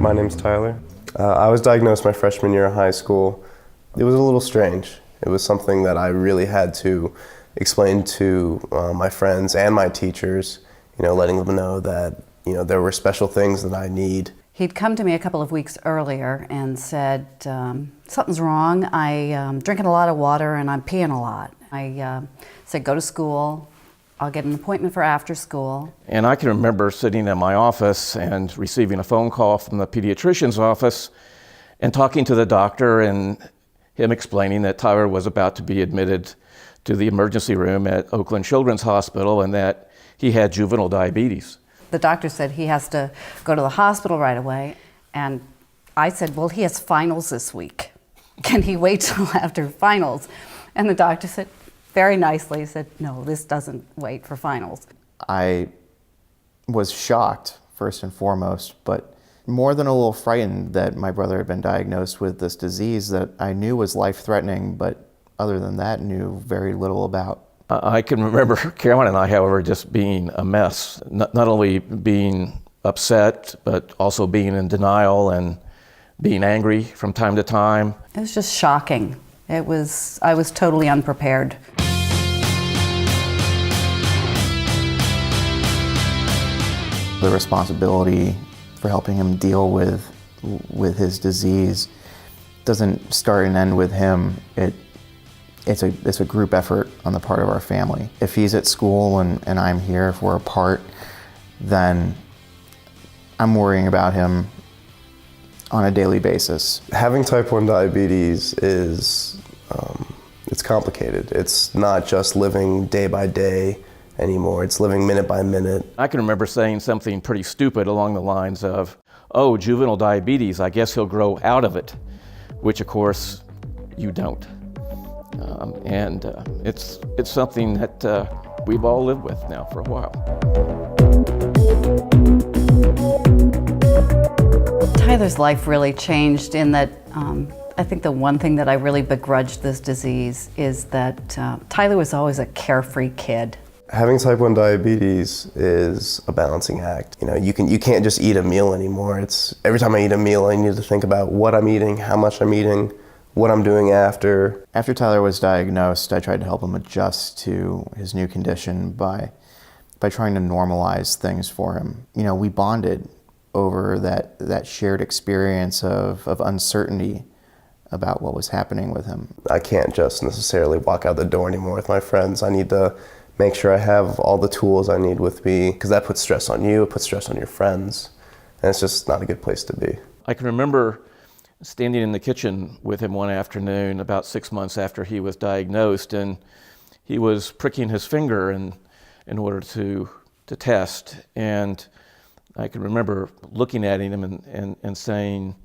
My name's Tyler. I was diagnosed my freshman year of high school. It was a little strange. It was something that I really had to explain to my friends and my teachers, letting them know that, there were special things that I need. He'd come to me a couple of weeks earlier and said, something's wrong. I'm drinking a lot of water and I'm peeing a lot. I said, go to school. I'll get an appointment for after school. And I can remember sitting in my office and receiving a phone call from the pediatrician's office and talking to the doctor and him explaining that Tyler was about to be admitted to the emergency room at Oakland Children's Hospital and that he had juvenile diabetes. The doctor said he has to go to the hospital right away. And I said, well, he has finals this week. Can he wait till after finals? And the doctor said, very nicely, said, no, this doesn't wait for finals. I was shocked, first and foremost, but more than a little frightened that my brother had been diagnosed with this disease that I knew was life-threatening, but other than that, knew very little about. I can remember Carolyn and I, however, just being a mess, not only being upset, but also being in denial and being angry from time to time. It was just shocking. I was totally unprepared. The responsibility for helping him deal with his disease doesn't start and end with him. It's a group effort on the part of our family. If he's at school and I'm here, if we're apart, then I'm worrying about him on a daily basis. Having type 1 diabetes is, it's complicated. It's not just living day by day anymore. It's living minute by minute. I can remember saying something pretty stupid along the lines of, oh, juvenile diabetes, I guess he'll grow out of it, which of course you don't. It's something that we've all lived with now for a while. Tyler's life really changed in that I think the one thing that I really begrudged this disease is that Tyler was always a carefree kid. Having type 1 diabetes is a balancing act. You can't just eat a meal anymore. It's every time I eat a meal, I need to think about what I'm eating, how much I'm eating, what I'm doing after. After Tyler was diagnosed, I tried to help him adjust to his new condition by trying to normalize things for him. We bonded over that shared experience of uncertainty about what was happening with him. I can't just necessarily walk out the door anymore with my friends. I need to make sure I have all the tools I need with me, because that puts stress on you, it puts stress on your friends, and it's just not a good place to be. I can remember standing in the kitchen with him one afternoon about 6 months after he was diagnosed, and he was pricking his finger in order to test. And I can remember looking at him and saying,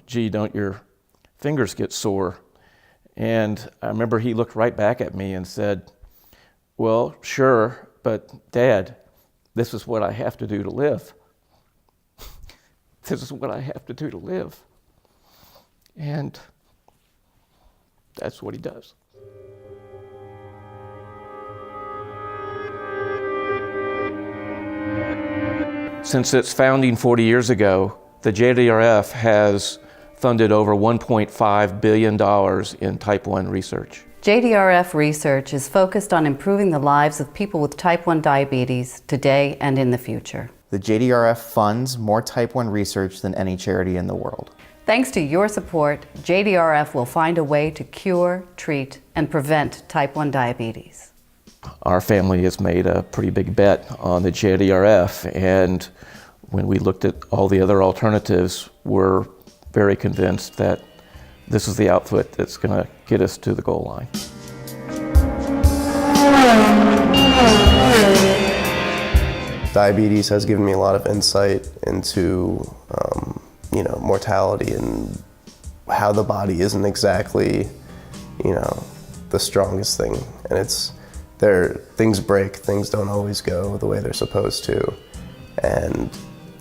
gee, don't your fingers get sore? And I remember he looked right back at me and said, well, sure, but Dad, this is what I have to do to live. This is what I have to do to live. And that's what he does. Since its founding 40 years ago, the JDRF has funded over $1.5 billion in type 1 research. JDRF research is focused on improving the lives of people with type 1 diabetes today and in the future. The JDRF funds more type 1 research than any charity in the world. Thanks to your support, JDRF will find a way to cure, treat, and prevent type 1 diabetes. Our family has made a pretty big bet on the JDRF, and when we looked at all the other alternatives, we're very convinced that this is the outfit that's going to get us to the goal line. Diabetes has given me a lot of insight into mortality and how the body isn't exactly the strongest thing, and things break, things don't always go the way they're supposed to, and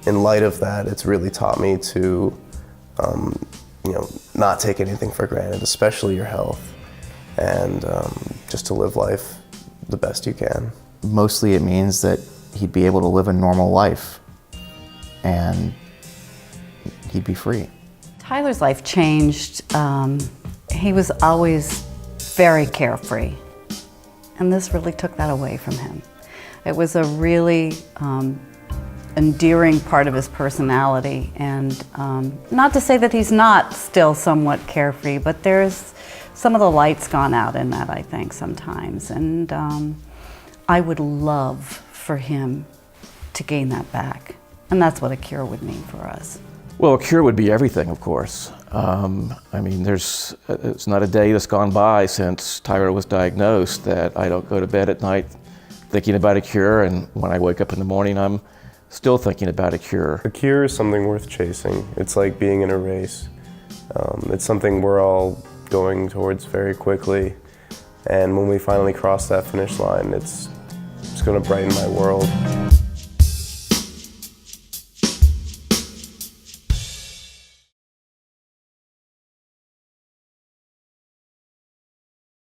in light of that, it's really taught me to not take anything for granted, especially your health, and just to live life the best you can. Mostly it means that he'd be able to live a normal life, and he'd be free. Tyler's life changed. He was always very carefree, and this really took that away from him. It was a really endearing part of his personality, and not to say that he's not still somewhat carefree, but there's some of the light's gone out in that, I think, sometimes, and I would love for him to gain that back, and that's what a cure would mean for us. Well, a cure would be everything, of course. I mean, it's not a day that's gone by since Tyler was diagnosed that I don't go to bed at night thinking about a cure, and when I wake up in the morning, I'm still thinking about a cure. A cure is something worth chasing. It's like being in a race. It's something we're all going towards very quickly, and when we finally cross that finish line, it's going to brighten my world.